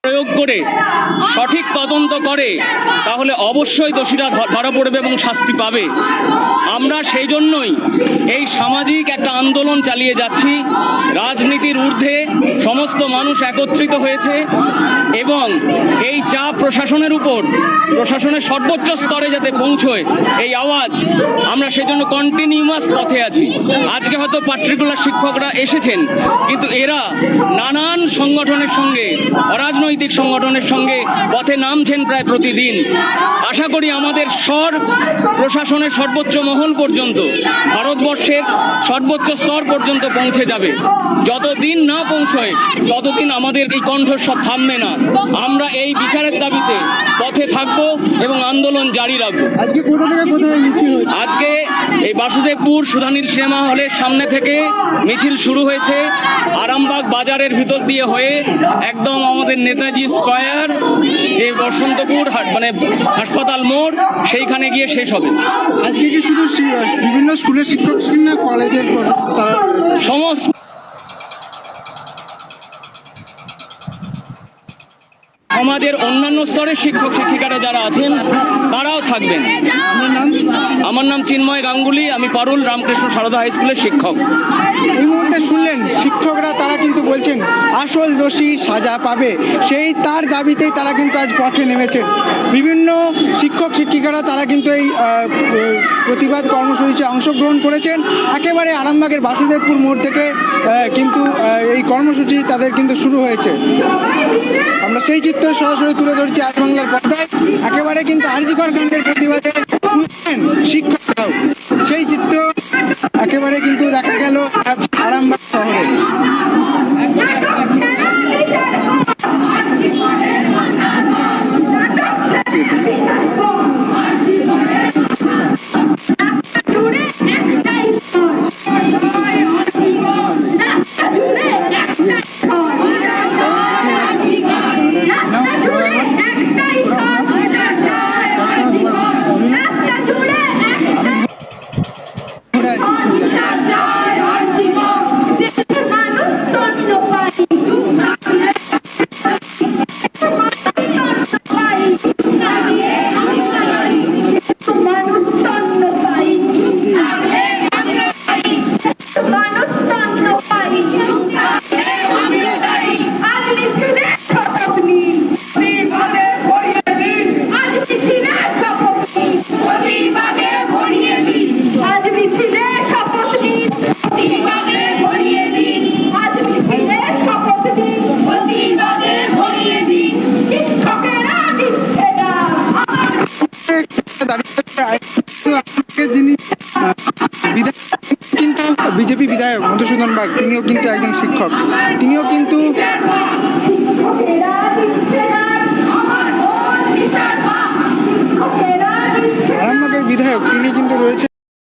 প্রয়োগ করে সঠিক তদন্ত করে তাহলে অবশ্যই দোষীরা ধরা পড়বে এবং শাস্তি পাবে। আমরা সেই জন্যই এই সামাজিক একটা আন্দোলন চালিয়ে যাচ্ছি। রাজনীতির ঊর্ধ্বে সমস্ত মানুষ একত্রিত হয়েছে এবং এই চাপ প্রশাসনের উপর, প্রশাসনের সর্বোচ্চ স্তরে যাতে পৌঁছয় এই আওয়াজ, আমরা সেজন্য কন্টিনিউয়াস পথে আছি। আজকে হয়তো পার্টিকুলার শিক্ষকরা এসেছেন, কিন্তু এরা নানান সংগঠনের সঙ্গে, অরাজনৈতিক সংগঠনের সঙ্গে পথে নামছেন প্রায় প্রতিদিন। আশা করি আমাদের স্বর প্রশাসনের সর্বোচ্চ মহল পর্যন্ত, ভারতবর্ষের সর্বোচ্চ স্তর পর্যন্ত পৌঁছে যাবে। যতদিন না পৌঁছয় ততদিন আমাদের এই কণ্ঠস্বর থামবে না। আমরা এই বিচারের দাবিতে পথে থাকবো এবং আন্দোলন জারি রাখবো। আজকে কোথা থেকে কোথায় মিছিল হয়েছে? আজকে এই বাসুদেবপুর সুধানীর সিনেমা হলের সামনে থেকে মিছিল শুরু হয়েছে, আরামবাগ বাজারের ভিতর দিয়ে হয়ে একদম আমাদের নেতাজি স্কয়ার, যে বসন্তপুর মানে হাসপাতাল মোড়, সেইখানে গিয়ে শেষ হবে। আজকে কি শুধু বিভিন্ন স্কুলের শিক্ষক না কলেজের সমস্ত সমাজের অন্যান্য স্তরের শিক্ষক শিক্ষিকারা যারা আছেন তারাও থাকবেন। আমার নাম চিন্ময় গাঙ্গুলি, আমি পারুল রামকৃষ্ণ সারদা হাই স্কুলের শিক্ষক। এই মুহূর্তে শুনলেন শিক্ষকরা তারা কিন্তু বলছেন আসল দোষী সাজা পাবে, সেই তার দাবিতেই তারা কিন্তু আজ পথে নেমেছেন। বিভিন্ন শিক্ষক শিক্ষিকারা তারা কিন্তু এই প্রতিবাদ কর্মসূচিতে অংশগ্রহণ করেছেন। একেবারে আরামবাগের বাসুদেবপুর মোড় থেকে কিন্তু এই কর্মসূচি তাদের কিন্তু শুরু হয়েছে। আমরা সেই চিত্র সরাসরি তুলে ধরছি আজ বাংলার পর্দায়। একেবারে কিন্তু আরজিকর কাণ্ডের প্রতিবাদে শিক্ষকরাও, সেই চিত্র একেবারে কিন্তু দেখা গেল আরামবাগ শহরে। কিন্তু বিজেপি বিধায়ক মধুসূদন বাগ, তিনিও কিন্তু একজন শিক্ষক, তিনিও কিন্তু